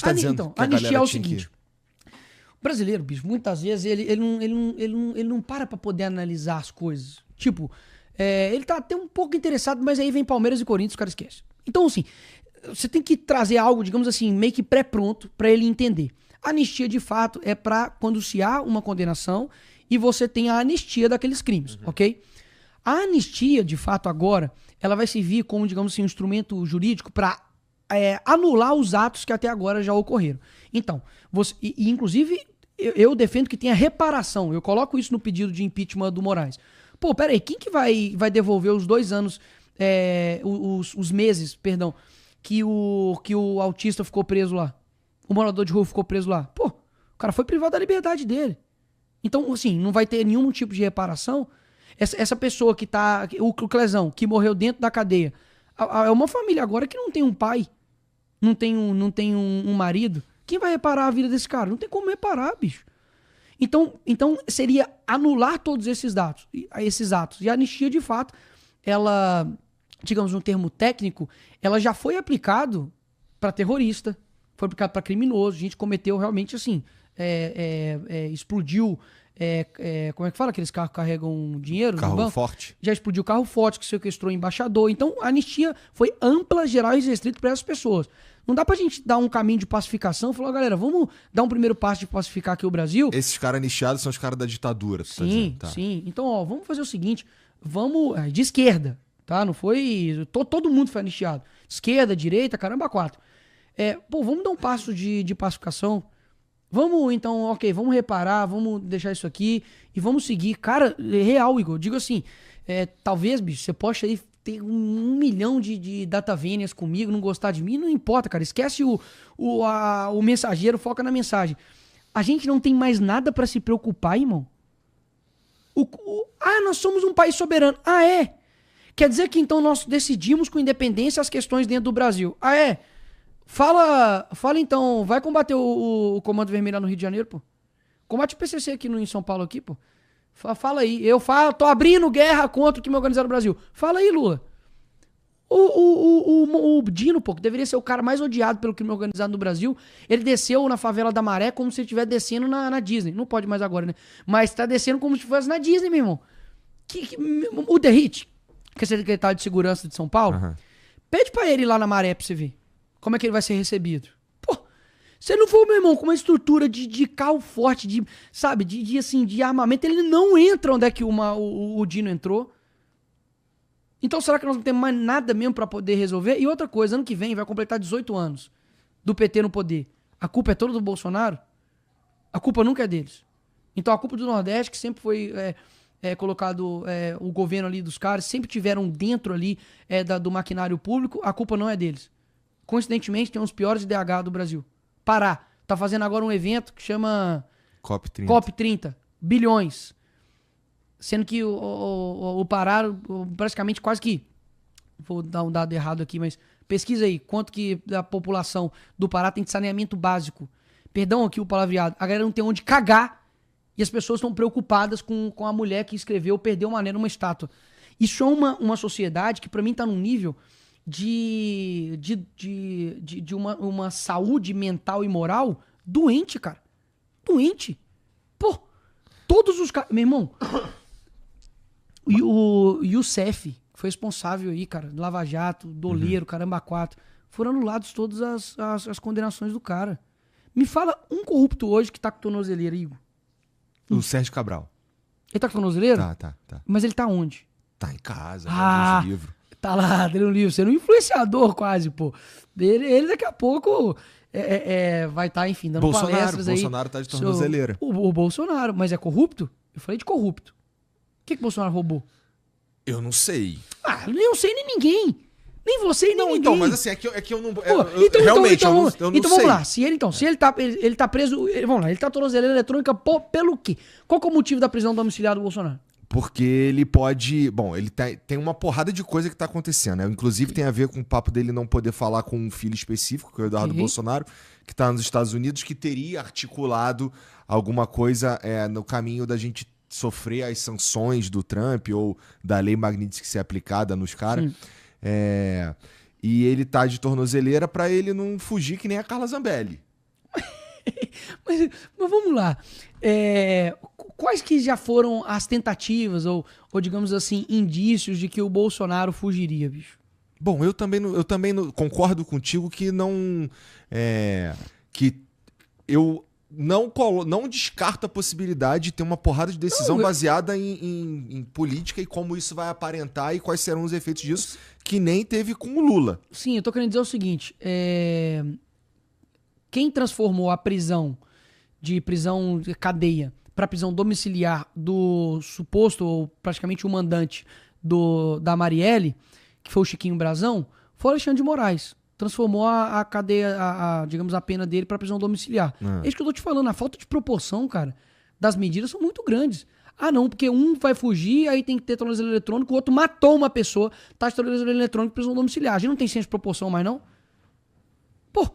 Você tá dizendo Então, que a anistia é galera o tinha seguinte. O brasileiro, bicho, muitas vezes ele não para pra poder analisar as coisas. Tipo, ele tá até um pouco interessado, mas aí vem Palmeiras e Corinthians, o cara esquece. Então, assim, você tem que trazer algo, digamos assim, meio que pré-pronto pra ele entender. A anistia, de fato, é pra quando se há uma condenação e você tem a anistia daqueles crimes, ok? A anistia, de fato, agora, ela vai servir como, digamos assim, um instrumento jurídico pra anular os atos que até agora já ocorreram. Então, inclusive, eu defendo que tenha reparação. Eu coloco isso no pedido de impeachment do Moraes. Pô, peraí, quem que vai devolver os 2 anos, os meses, perdão, que o autista ficou preso lá? O morador de rua ficou preso lá? Pô, o cara foi privado da liberdade dele. Então, assim, não vai ter nenhum tipo de reparação. Essa pessoa que tá, o Clezão, que morreu dentro da cadeia, é uma família agora que não tem um pai, não tem um marido. Quem vai reparar a vida desse cara? Não tem como reparar, bicho. Então seria anular todos esses atos. E a anistia, de fato, ela, digamos, um termo técnico, ela já foi aplicado para terrorista, foi aplicado para criminoso. A gente cometeu realmente, assim, explodiu. Como é que fala? Aqueles carros que carregam dinheiro no Carro banco? forte. Já explodiu carro forte, que sequestrou embaixador. Então, a anistia foi ampla, geral e restrita para essas pessoas. Não dá pra gente dar um caminho de pacificação e falar, galera, vamos dar um primeiro passo de pacificar aqui o Brasil? Esses caras anistiados são os caras da ditadura, tu tá dizendo? Tá. Sim. Então, ó, vamos fazer o seguinte, de esquerda, tá? Não foi... Todo mundo foi anistiado. Esquerda, direita, caramba, 4. Vamos dar um passo de pacificação. Vamos, então, ok, vamos reparar, vamos deixar isso aqui e vamos seguir. Cara, real, Igor, eu digo assim, talvez, bicho, você possa aí ter 1 milhão de datavénias comigo, não gostar de mim, não importa, cara. Esquece o mensageiro, foca na mensagem. A gente não tem mais nada pra se preocupar, irmão. Nós somos um país soberano. Ah, é? Quer dizer que então nós decidimos com independência as questões dentro do Brasil. Ah, é? Fala então, vai combater o Comando Vermelho lá no Rio de Janeiro, pô. Combate o PCC aqui em São Paulo aqui, pô. Fala aí. Tô abrindo guerra contra o que me organizaram no Brasil. Fala aí, Lula. O Dino, pô, que deveria ser o cara mais odiado pelo crime organizado no Brasil, ele desceu na favela da Maré como se ele estivesse descendo na Disney. Não pode mais agora, né? Mas tá descendo como se fosse na Disney, meu irmão. O The Hit, que é secretário de segurança de São Paulo, pede pra ele ir lá na Maré pra você ver como é que ele vai ser recebido. Pô, se ele não for, meu irmão, com uma estrutura de carro forte, sabe, de armamento, ele não entra onde é que o Dino entrou. Então será que nós não temos mais nada mesmo pra poder resolver? E outra coisa, ano que vem vai completar 18 anos do PT no poder. A culpa é toda do Bolsonaro? A culpa nunca é deles. Então a culpa do Nordeste, que sempre foi colocado o governo ali dos caras, sempre tiveram dentro ali do maquinário público, a culpa não é deles. Coincidentemente, tem um dos piores IDH do Brasil. Pará. Tá fazendo agora um evento que chama COP30. Bilhões. Sendo que o Pará, praticamente quase que... Vou dar um dado errado aqui, mas pesquisa aí. Quanto que a população do Pará tem de saneamento básico. Perdão aqui o palavreado. A galera não tem onde cagar e as pessoas estão preocupadas com a mulher que escreveu perdeu uma maneira numa estátua. Isso é uma sociedade que pra mim tá num nível... de uma saúde mental e moral doente, cara. Doente. Pô, todos os caras... Meu irmão, o Youssef, que foi responsável aí, cara, Lava Jato, Doleiro, Caramba 4, foram anulados todas as condenações do cara. Me fala um corrupto hoje que tá com tornozeleira, Igor. O Sérgio Cabral. Ele tá com tornozeleira? Tá. Mas ele tá onde? Tá em casa, Ah, lendo livro. Tá lá, lendo um livro, sendo um influenciador quase, pô. Ele daqui a pouco vai estar, enfim, dando palestras aí. Bolsonaro tá de tornozeleira. O Bolsonaro, mas é corrupto? Eu falei de corrupto. O que o Bolsonaro roubou? Eu não sei. Nem eu sei, nem ninguém. Nem você, nem ninguém. Então, mas assim, é que eu não... Pô, realmente, eu não sei. Então vamos lá. Se ele tá preso... Vamos lá, ele tá tornozeleira eletrônica pelo quê? Qual que é o motivo da prisão domiciliar do Bolsonaro? Porque ele pode... Bom, ele tem uma porrada de coisa que tá acontecendo, né? Inclusive tem a ver com o papo dele não poder falar com um filho específico, que é o Eduardo Bolsonaro, que tá nos Estados Unidos, que teria articulado alguma coisa no caminho da gente sofrer as sanções do Trump ou da lei Magnitsky ser aplicada nos caras. E ele tá de tornozeleira pra ele não fugir que nem a Carla Zambelli. Mas vamos lá. Quais que já foram as tentativas, ou digamos assim, indícios de que o Bolsonaro fugiria, bicho? Bom, eu também concordo contigo que não. Que eu não descarto a possibilidade de ter uma porrada de decisão baseada em política e como isso vai aparentar e quais serão os efeitos disso, que nem teve com o Lula. Sim, eu tô querendo dizer o seguinte: quem transformou a prisão de cadeia para prisão domiciliar do suposto, ou praticamente o mandante da Marielle, que foi o Chiquinho Brazão, foi o Alexandre de Moraes. Transformou a cadeia, digamos, a pena dele para prisão domiciliar. É isso que eu tô te falando. A falta de proporção, cara, das medidas são muito grandes. Ah, não, porque um vai fugir, aí tem que ter tornozeleiro eletrônico, o outro matou uma pessoa, tá de tornozeleiro eletrônico, prisão domiciliar. A gente não tem senso de proporção mais, não? Pô.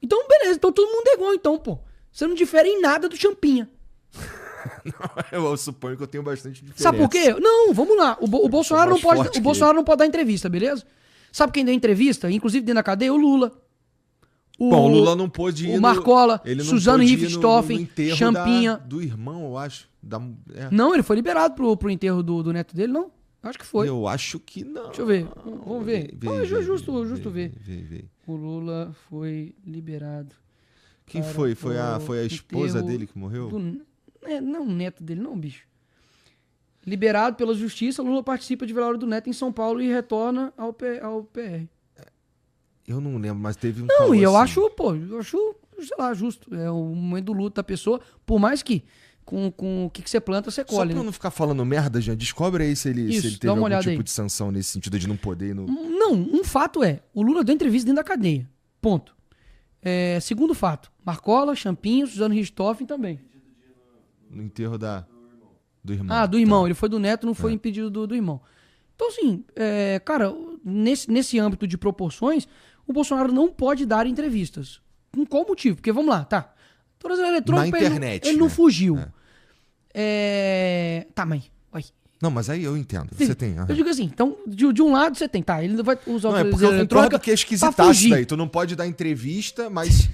Então, beleza. Então todo mundo é igual, então, pô. Você não difere em nada do Champinha. Não, eu suponho que eu tenho bastante diferença. Sabe por quê? Não, vamos lá. O Bolsonaro não pode, não pode dar entrevista, beleza? Sabe quem deu entrevista? Inclusive dentro da cadeia, o Lula. Bom, o Lula não pôde ir. O Marcola, Suzano Richthofen, Champinha. Do irmão, eu acho. Não, ele foi liberado pro enterro do neto dele, não? Acho que foi. Eu acho que não. Deixa eu ver. Vamos ver. É justo ver. O Lula foi liberado. Quem foi? Foi a esposa dele que morreu? Não, o neto dele, não, bicho. Liberado pela justiça, Lula participa de velório do neto em São Paulo e retorna ao PR. Eu não lembro, mas teve um... Não, e eu acho, sei lá, justo. É o momento do luto da pessoa, por mais que com o que você planta, você colhe. Só pra não ficar falando merda, Jean, descobre aí se ele teve algum tipo de sanção nesse sentido de não poder... Não, um fato é, o Lula deu entrevista dentro da cadeia. Ponto. Segundo fato, Marcola, Champinha, Suzano Richthofen também. No enterro do irmão. Ah, do irmão. Tá. Ele foi do neto, não foi impedido do irmão. Então, assim, cara, nesse âmbito de proporções, o Bolsonaro não pode dar entrevistas. Com qual motivo? Porque, vamos lá, tá. Tornozeleiro eletrônico, na internet, ele não fugiu. Tá, mãe. Não, mas aí eu entendo. Você tem. Eu digo assim, então, de um lado você tem, tá, ele não vai usar o tornozeleiro eletrônico que é esquisitaço daí. Tu não pode dar entrevista, mas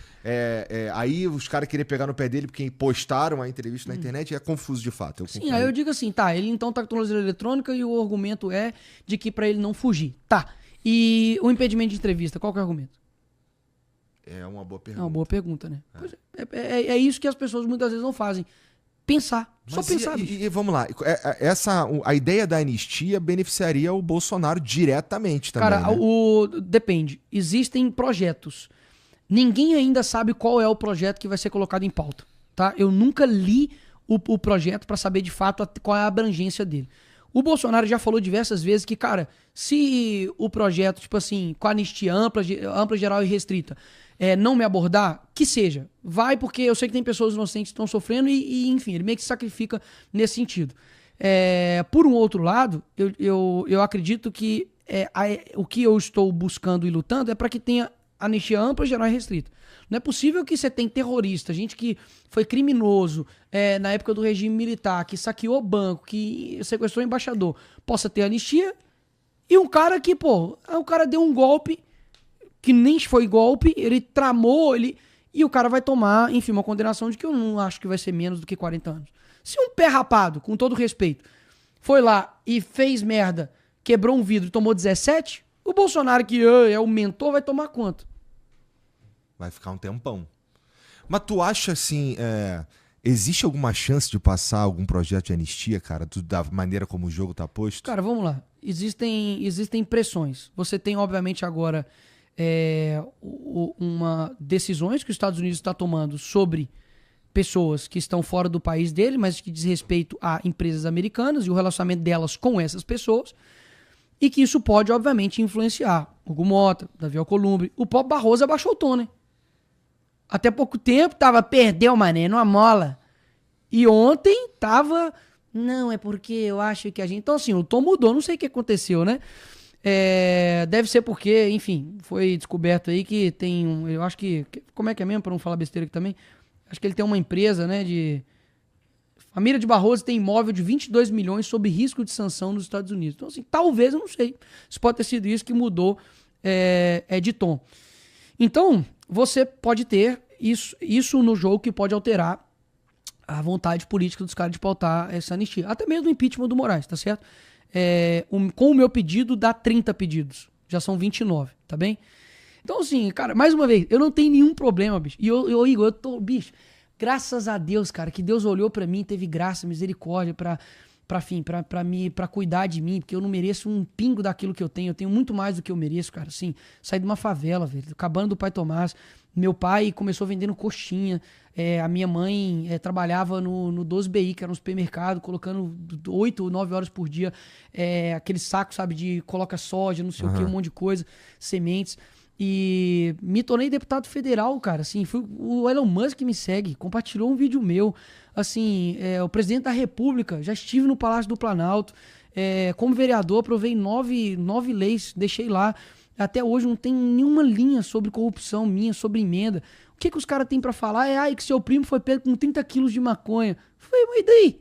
aí os caras queriam pegar no pé dele porque postaram a entrevista na internet e é confuso de fato. Sim, aí eu digo assim, tá, ele então tá com tornozeleiro eletrônica e o argumento é de que pra ele não fugir. Tá, e o impedimento de entrevista, qual que é o argumento? É uma boa pergunta. É uma boa pergunta, né? Pois é isso que as pessoas muitas vezes não fazem. Pensar. Só pensar. E vamos lá. A ideia da anistia beneficiaria o Bolsonaro diretamente também. Cara, né? Depende. Existem projetos. Ninguém ainda sabe qual é o projeto que vai ser colocado em pauta. Tá? Eu nunca li o projeto para saber de fato qual é a abrangência dele. O Bolsonaro já falou diversas vezes que, cara, se o projeto, tipo assim, com anistia ampla, geral e restrita, não me abordar, que seja. Vai, porque eu sei que tem pessoas inocentes que estão sofrendo e enfim, ele meio que se sacrifica nesse sentido. Por um outro lado, eu acredito que o que eu estou buscando e lutando é para que tenha anistia ampla, geral e restrita. Não é possível que você tenha terrorista, gente que foi criminoso na época do regime militar, que saqueou banco, que sequestrou embaixador, possa ter anistia, e um cara que, o cara deu um golpe que nem foi golpe, ele tramou, e o cara vai tomar, enfim, uma condenação de que eu não acho que vai ser menos do que 40 anos. Se um pé rapado, com todo respeito, foi lá e fez merda, quebrou um vidro e tomou 17, o Bolsonaro, que é o mentor, vai tomar quanto? Vai ficar um tempão. Mas tu acha assim, existe alguma chance de passar algum projeto de anistia, cara, da maneira como o jogo tá posto? Cara, vamos lá. Existem pressões. Você tem, obviamente, agora decisões que os Estados Unidos está tomando sobre pessoas que estão fora do país dele, mas que diz respeito a empresas americanas e o relacionamento delas com essas pessoas, e que isso pode, obviamente, influenciar o Hugo Mota, Davi Alcolumbre. O próprio Barroso abaixou o tom, né? Até pouco tempo perdeu, mané, numa mola. E ontem tava... Não, é porque eu acho que a gente... Então, assim, o tom mudou, não sei o que aconteceu, né? Deve ser porque, enfim, foi descoberto aí que tem eu acho que... Como é que é mesmo, pra não falar besteira aqui também? Acho que ele tem uma empresa, né, de... Família de Barroso tem imóvel de 22 milhões sob risco de sanção nos Estados Unidos. Então, assim, talvez, eu não sei. Isso pode ter sido isso que mudou de tom. Então, você pode ter, isso no jogo que pode alterar a vontade política dos caras de pautar essa anistia. Até mesmo o impeachment do Moraes, tá certo? Com o meu pedido, dá 30 pedidos. Já são 29, tá bem? Então, assim, cara, mais uma vez, eu não tenho nenhum problema, bicho. E eu Igor, eu tô, bicho, graças a Deus, cara, que Deus olhou pra mim, teve graça, misericórdia pra cuidar de mim, porque eu não mereço um pingo daquilo que eu tenho muito mais do que eu mereço, cara, assim, saí de uma favela, velho, acabando do Pai Tomás, meu pai começou vendendo coxinha, a minha mãe trabalhava no 12BI, que era um supermercado, colocando 8 ou 9 horas por dia, aquele saco, sabe, de coloca soja, não sei o que, um monte de coisa, sementes. E me tornei deputado federal, cara, assim, o Elon Musk que me segue, compartilhou um vídeo meu, assim, o presidente da República, já estive no Palácio do Planalto, como vereador, aprovei 9 leis, deixei lá, até hoje não tem nenhuma linha sobre corrupção minha, sobre emenda. O que os caras têm pra falar que seu primo foi pego com 30 quilos de maconha. Falei, mas e daí?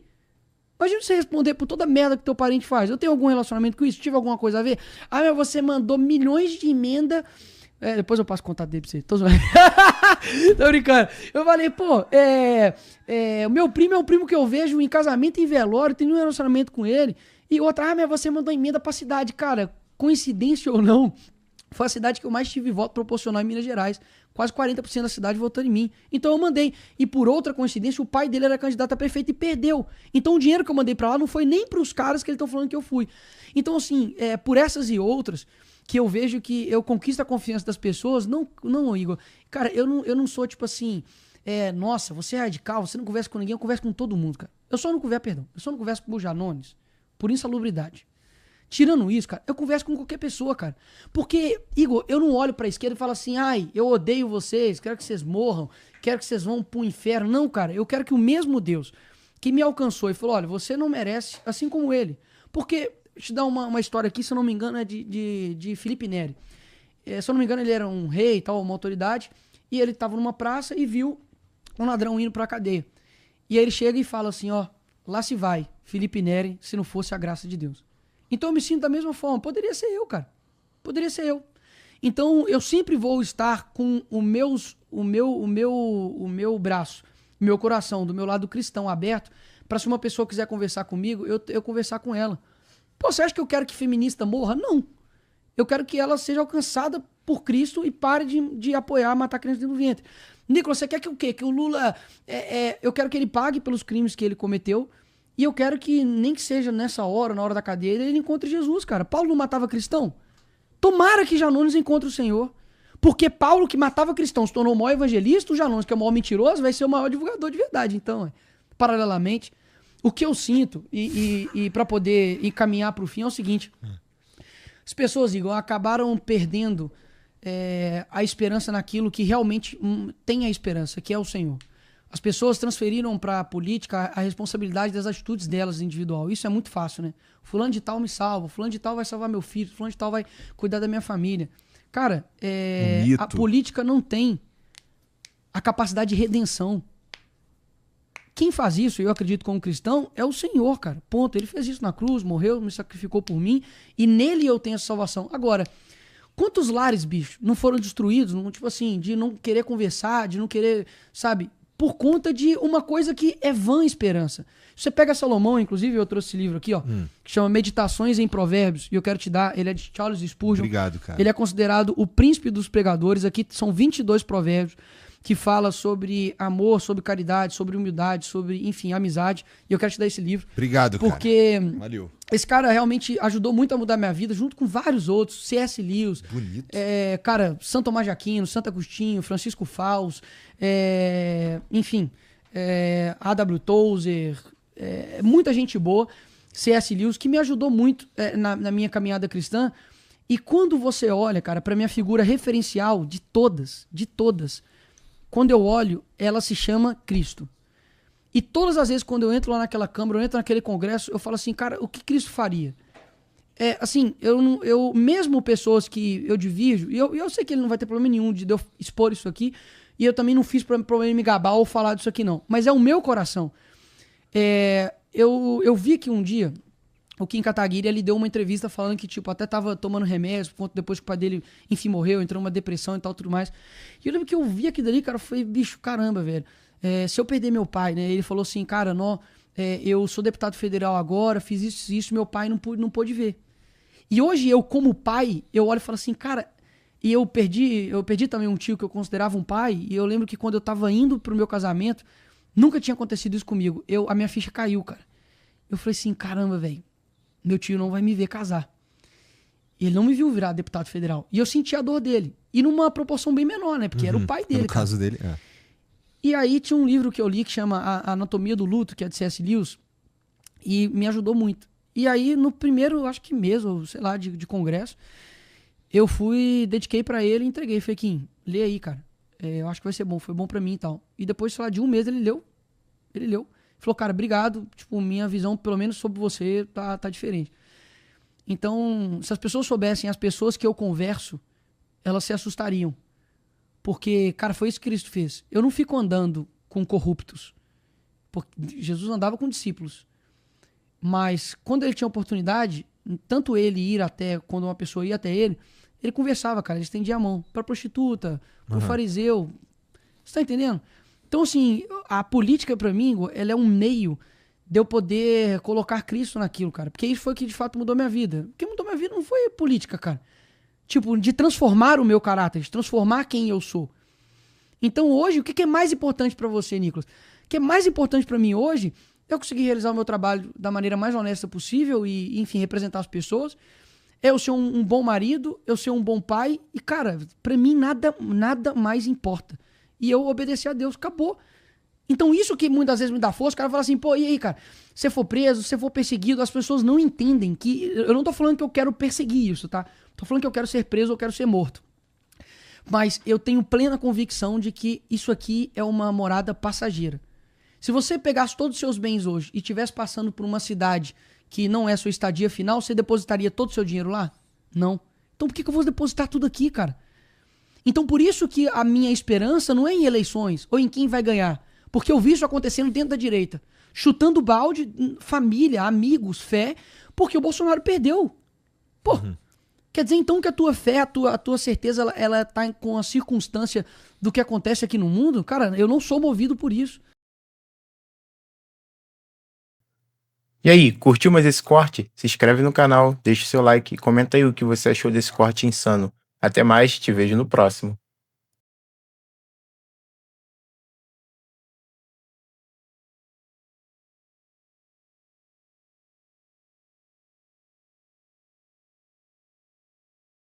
Imagina você responder por toda merda que teu parente faz. Eu tenho algum relacionamento com isso? Tive alguma coisa a ver? Mas você mandou milhões de emenda... depois eu passo o contato dele pra você. Tô brincando. Eu falei, pô, o meu primo é um primo que eu vejo em casamento e em velório, tenho um relacionamento com ele. E outra, mas você mandou emenda pra cidade. Cara, coincidência ou não, foi a cidade que eu mais tive voto proporcional em Minas Gerais. Quase 40% da cidade votando em mim. Então eu mandei. E por outra coincidência, o pai dele era candidato a prefeito e perdeu. Então o dinheiro que eu mandei pra lá não foi nem pros caras que eles estão falando que eu fui. Então, assim, por essas e outras... que eu vejo que eu conquisto a confiança das pessoas, não, Igor. Cara, eu não sou tipo assim, nossa, você é radical, você não conversa com ninguém, eu converso com todo mundo, cara. Eu só não converso com o Janones, por insalubridade. Tirando isso, cara, eu converso com qualquer pessoa, cara. Porque, Igor, eu não olho pra esquerda e falo assim, eu odeio vocês, quero que vocês morram, quero que vocês vão pro inferno. Não, cara, eu quero que o mesmo Deus que me alcançou e falou, olha, você não merece, assim como ele. Porque... Deixa eu te dar uma história aqui, se eu não me engano, é de Felipe Neri. Se eu não me engano, ele era um rei e tal, uma autoridade, e ele estava numa praça e viu um ladrão indo pra cadeia. E aí ele chega e fala assim, lá se vai, Felipe Neri, se não fosse a graça de Deus. Então eu me sinto da mesma forma. Poderia ser eu, cara. Poderia ser eu. Então eu sempre vou estar com o meu braço, o meu coração, do meu lado cristão aberto, para se uma pessoa quiser conversar comigo, eu conversar com ela. Pô, você acha que eu quero que feminista morra? Não. Eu quero que ela seja alcançada por Cristo e pare de apoiar matar crianças dentro do ventre. Nicolas, você quer que o quê? Que o Lula... eu quero que ele pague pelos crimes que ele cometeu e eu quero que, nem que seja nessa hora, na hora da cadeia, ele encontre Jesus, cara. Paulo não matava cristão? Tomara que Janones encontre o Senhor. Porque Paulo, que matava cristão, se tornou o maior evangelista, o Janones, que é o maior mentiroso, vai ser o maior divulgador de verdade. Então, paralelamente... O que eu sinto, e para poder encaminhar para o fim, é o seguinte. As pessoas, Igor, acabaram perdendo a esperança naquilo que realmente tem a esperança, que é o Senhor. As pessoas transferiram para a política a responsabilidade das atitudes delas individual. Isso é muito fácil, né? Fulano de tal me salva, fulano de tal vai salvar meu filho, fulano de tal vai cuidar da minha família. Cara, a política não tem a capacidade de redenção. Quem faz isso, eu acredito como cristão, é o Senhor, cara. Ponto. Ele fez isso na cruz, morreu, me sacrificou por mim, e nele eu tenho a salvação. Agora, quantos lares, bicho, não foram destruídos, tipo assim, de não querer conversar, de não querer, sabe, por conta de uma coisa que é vã esperança. Você pega Salomão, inclusive, eu trouxe esse livro aqui, que chama Meditações em Provérbios, e eu quero te dar, ele é de Charles Spurgeon. Obrigado, cara. Ele é considerado o príncipe dos pregadores, aqui são 22 provérbios, que fala sobre amor, sobre caridade, sobre humildade, sobre, enfim, amizade. E eu quero te dar esse livro. Obrigado, porque cara. Valeu. Esse cara realmente ajudou muito a mudar minha vida, junto com vários outros. C.S. Lewis. Bonito. Cara, Santo Tomás de Aquino, Santo Agostinho, Francisco Fausto, enfim, A.W. Tozer, muita gente boa. C.S. Lewis, que me ajudou muito na minha caminhada cristã. E quando você olha, cara, pra minha figura referencial de todas, quando eu olho, ela se chama Cristo. E todas as vezes quando eu entro lá naquela câmara, eu entro naquele congresso, eu falo assim, cara, o que Cristo faria? Assim, eu mesmo pessoas que eu divirjo, e eu sei que ele não vai ter problema nenhum de eu expor isso aqui, e eu também não fiz problema em me gabar ou falar disso aqui não, mas é o meu coração. Eu vi que um dia, o Kim Kataguiri, ele deu uma entrevista falando que, tipo, até tava tomando remédio, depois que o pai dele, enfim, morreu, entrou numa depressão e tal, tudo mais. E eu lembro que eu vi aquilo dali, cara, foi, bicho, caramba, velho. Se eu perder meu pai, né, ele falou assim, cara, não, eu sou deputado federal agora, fiz isso, meu pai não pôde ver. E hoje eu, como pai, eu olho e falo assim, cara, e eu perdi também um tio que eu considerava um pai, e eu lembro que quando eu tava indo pro meu casamento, nunca tinha acontecido isso comigo. A minha ficha caiu, cara. Eu falei assim, caramba, velho, meu tio não vai me ver casar. Ele não me viu virar deputado federal. E eu senti a dor dele. E numa proporção bem menor, né? Porque era o pai dele. No caso dele, E aí tinha um livro que eu li que chama A Anatomia do Luto, que é de C.S. Lewis, e me ajudou muito. E aí, no primeiro, acho que mês, ou sei lá, de congresso, eu dediquei pra ele e entreguei. Falei, Kim, lê aí, cara. Eu acho que vai ser bom, foi bom pra mim e tal. E depois, sei lá, de um mês ele leu. Falou, cara, obrigado, tipo, minha visão, pelo menos sobre você, tá diferente. Então, se as pessoas soubessem, as pessoas que eu converso, elas se assustariam. Porque, cara, foi isso que Cristo fez. Eu não fico andando com corruptos. Porque Jesus andava com discípulos. Mas, quando ele tinha oportunidade, tanto ele ir até, quando uma pessoa ia até ele conversava, cara, ele estendia a mão pra prostituta, pro fariseu. Você tá entendendo? Então, assim, a política, pra mim, ela é um meio de eu poder colocar Cristo naquilo, cara. Porque isso foi o que, de fato, mudou minha vida. O que mudou minha vida não foi política, cara. Tipo, de transformar o meu caráter, de transformar quem eu sou. Então, hoje, o que é mais importante pra você, Nicolas? O que é mais importante pra mim hoje é eu conseguir realizar o meu trabalho da maneira mais honesta possível e, enfim, representar as pessoas. É eu ser um bom marido, eu ser um bom pai. E, cara, pra mim, nada mais importa. E eu obedecer a Deus, acabou. Então isso que muitas vezes me dá força, o cara fala assim, pô, e aí, cara, se for preso, se for perseguido, as pessoas não entendem que... Eu não tô falando que eu quero perseguir isso, tá? Tô falando que eu quero ser preso ou quero ser morto. Mas eu tenho plena convicção de que isso aqui é uma morada passageira. Se você pegasse todos os seus bens hoje e estivesse passando por uma cidade que não é sua estadia final, você depositaria todo o seu dinheiro lá? Não. Então por que eu vou depositar tudo aqui, cara? Então por isso que a minha esperança não é em eleições ou em quem vai ganhar. Porque eu vi isso acontecendo dentro da direita. Chutando balde, família, amigos, fé, porque o Bolsonaro perdeu. Pô, quer dizer então que a tua fé, a tua certeza, ela tá com a circunstância do que acontece aqui no mundo? Cara, eu não sou movido por isso. E aí, curtiu mais esse corte? Se inscreve no canal, deixa o seu like e comenta aí o que você achou desse corte insano. Até mais, te vejo no próximo.